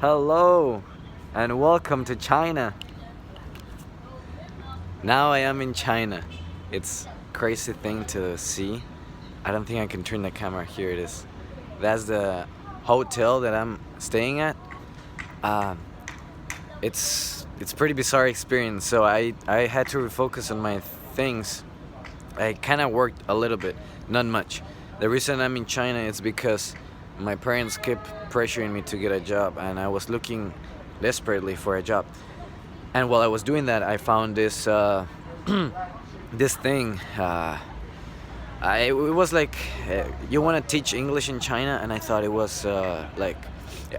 Hello and welcome to China. Now I am in China. It's crazy thing to see. I don't think I can turn the camera. Here it is. That's the hotel that I'm staying at. Uh, it's pretty bizarre experience. So I had to refocus on my things. I kind of worked a little bit, not much. The reason I'm in China is because my parents kept pressuring me to get a job, and I was looking desperately for a job. And while I was doing that, I found this this thing. It was like you want to teach English in China, and I thought it was I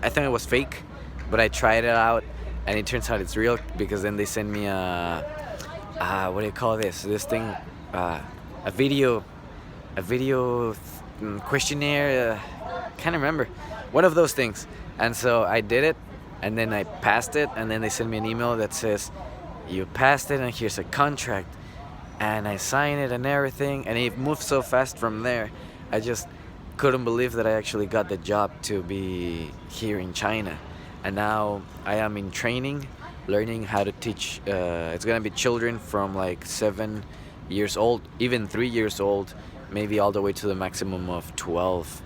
thought it was fake, but I tried it out, and it turns out it's real because then they send me what do you call this? This thing, a video, questionnaire. Can't remember, one of those things. And so I did it, and then I passed it, and then they sent me an email that says you passed it, and here's a contract. And I signed it and everything, and it moved so fast from there. I just couldn't believe that I actually got the job to be here in China. And now I am in training, learning how to teach. It's gonna be children from like 7 years old, even 3 years old, maybe all the way to the maximum of 12.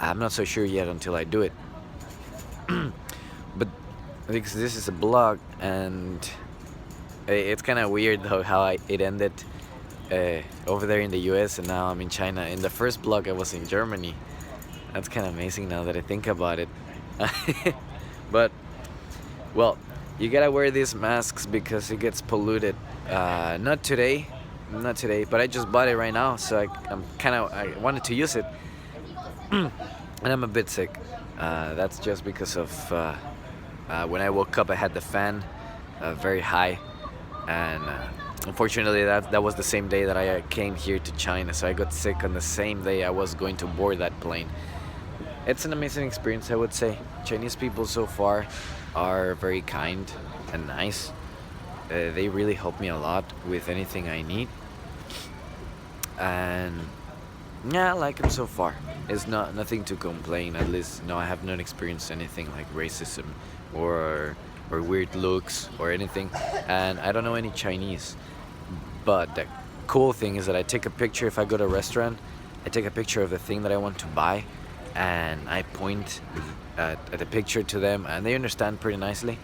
I'm not so sure yet until I do it. But because this is a blog, and it's kind of weird though how it ended over there in the US, and now I'm in China. In the first blog I was in Germany. That's kind of amazing now that I think about it. But well, you gotta wear these masks because it gets polluted. Not today, but I just bought it right now, so I wanted to use it. And I'm a bit sick. That's just because of when I woke up I had the fan very high, and unfortunately that was the same day that I came here to China, so I got sick on the same day I was going to board that plane. It's an amazing experience, I would say. Chinese people so far are very kind and nice. They really help me a lot with anything I need, and yeah, I like them so far. It's nothing to complain. At least no, I have not experienced anything like racism or weird looks or anything. And I don't know any Chinese. But the cool thing is that I take a picture if I go to a restaurant. I take a picture of the thing that I want to buy, and I point at the picture to them, and they understand pretty nicely.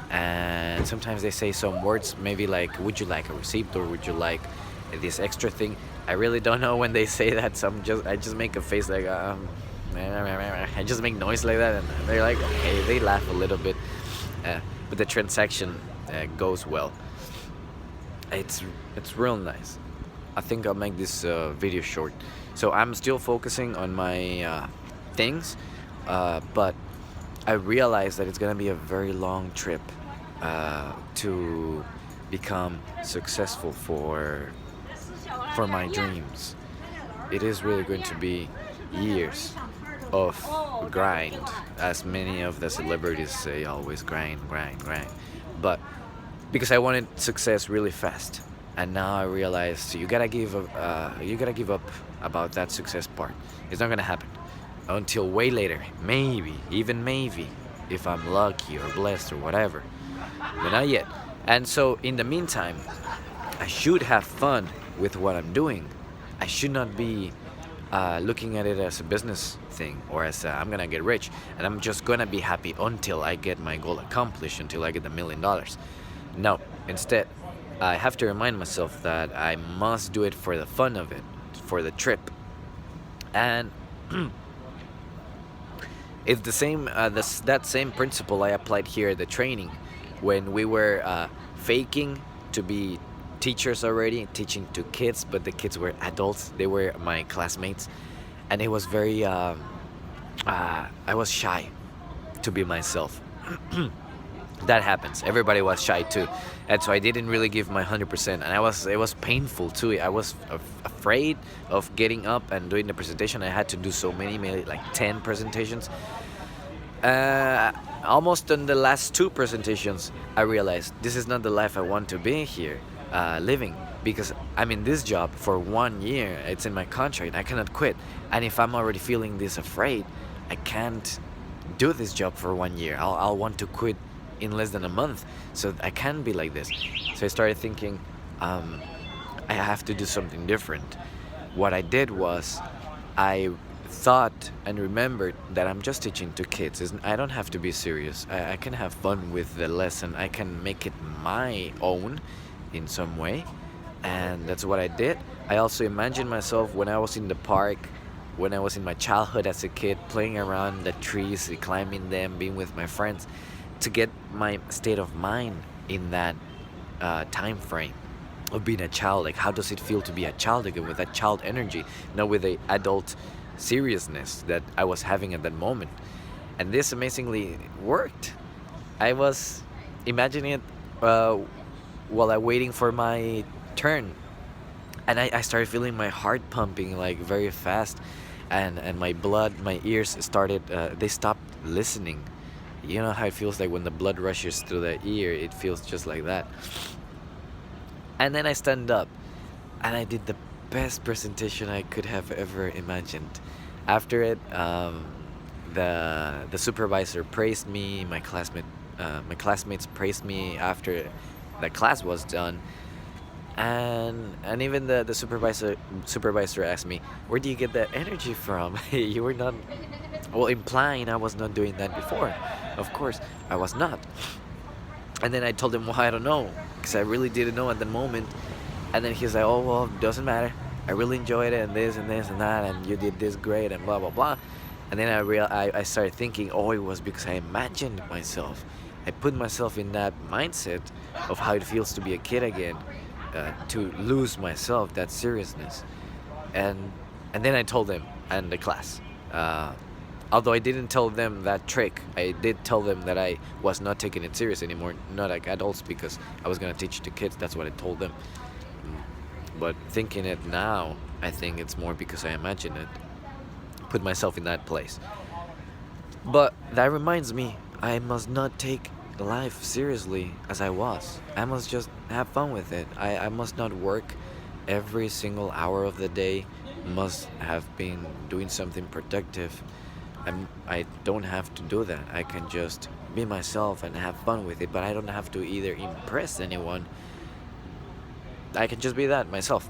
And sometimes they say some words, maybe like, "Would you like a receipt?" or "Would you like this extra thing?" I really don't know when they say that, so I just make a face like I just make noise like that, and they're like, okay, they laugh a little bit, but the transaction goes well. It's real nice. I think I'll make this video short. So I'm still focusing on my things, but I realize that it's gonna be a very long trip to become successful for my dreams. It is really going to be years of grind, as many of the celebrities say, always grind. But because I wanted success really fast, and now I realize you gotta give up about that success part. It's not gonna happen until way later, maybe, if I'm lucky or blessed or whatever, but not yet. And so in the meantime, I should have fun with what I'm doing. I should not be looking at it as a business thing, or as I'm gonna get rich and I'm just gonna be happy until I get my goal accomplished, until I get the $1 million. No, instead, I have to remind myself that I must do it for the fun of it, for the trip. And it's the same, that same principle I applied here at the training when we were faking to be teachers already, teaching to kids, but the kids were adults. They were my classmates, and it was very I was shy to be myself. That happens. Everybody was shy too, and so I didn't really give my 100%, and it was painful too. I was afraid of getting up and doing the presentation. I had to do so many, maybe like 10 presentations. Almost on the last 2 presentations, I realized this is not the life I want to be here living, because I'm in this job for 1 year. It's in my contract. I cannot quit, and if I'm already feeling this afraid, I can't do this job for 1 year. I'll want to quit in less than a month. So I can't be like this. So I started thinking, um, I have to do something different. What I did was I thought and remembered that I'm just teaching to kids. I don't have to be serious. I can have fun with the lesson. I can make it my own in some way. And that's what I did. I also imagined myself when I was in the park, when I was in my childhood as a kid, playing around the trees, climbing them, being with my friends, to get my state of mind in that time frame of being a child. Like, how does it feel to be a child again, with that child energy, not with the adult seriousness that I was having at that moment. And this amazingly worked. I was imagining it while I'm waiting for my turn, and I started feeling my heart pumping like very fast, and my blood, my ears started, they stopped listening. You know how it feels like when the blood rushes through the ear? It feels just like that. And then I stand up, and I did the best presentation I could have ever imagined. After it, the supervisor praised me. My classmates praised me after the class was done, and even the supervisor asked me, "Where do you get that energy from? You were not, well, implying I was not doing that before. Of course, I was not." And then I told him, "Well, I don't know, because I really didn't know at the moment." And then he's like, "Oh, well, doesn't matter. I really enjoyed it, and this and this and that, and you did this great, and blah blah blah." And then I started thinking, oh, it was because I imagined myself. I put myself in that mindset of how it feels to be a kid again, to lose myself, that seriousness. And then I told them and the class. Although I didn't tell them that trick, I did tell them that I was not taking it serious anymore, not like adults, because I was gonna teach the kids. That's what I told them. But thinking it now, I think it's more because I imagined it, put myself in that place. But that reminds me, I must not take life seriously as I was. I must just have fun with it. I must not work every single hour of the day, must have been doing something productive. I don't have to do that. I can just be myself and have fun with it, but I don't have to either impress anyone. I can just be that, myself.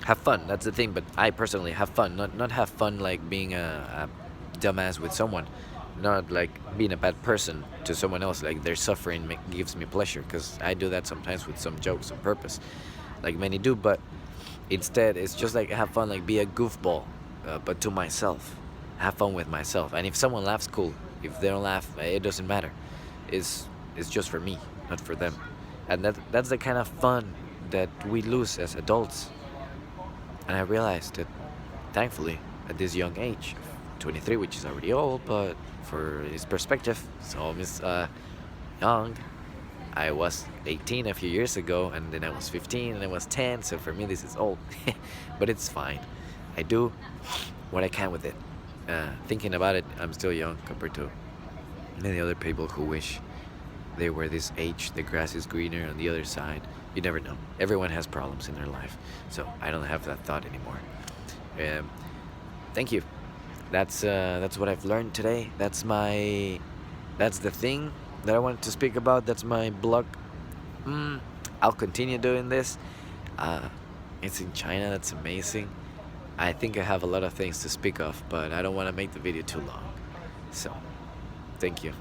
Have fun, that's the thing, but I personally have fun. Not have fun like being a dumbass with someone. Not like being a bad person to someone else, like their suffering gives me pleasure, because I do that sometimes with some jokes on purpose, like many do, but instead it's just like have fun, like be a goofball, but to myself. Have fun with myself, and if someone laughs, cool. If they don't laugh, it doesn't matter. It's just for me, not for them. And that's the kind of fun that we lose as adults. And I realized that, thankfully, at this young age, 23, which is already old, but for his perspective, it's almost young. I was 18 a few years ago, and then I was 15, and I was 10, so for me this is old. But it's fine. I do what I can with it. Thinking about it, I'm still young compared to many other people who wish they were this age. The grass is greener on the other side. You never know. Everyone has problems in their life, so I don't have that thought anymore. Thank you. That's what I've learned today. That's the thing that I wanted to speak about. That's my blog. I'll continue doing this. It's in China. That's amazing. I think I have a lot of things to speak of, but I don't want to make the video too long. So, thank you.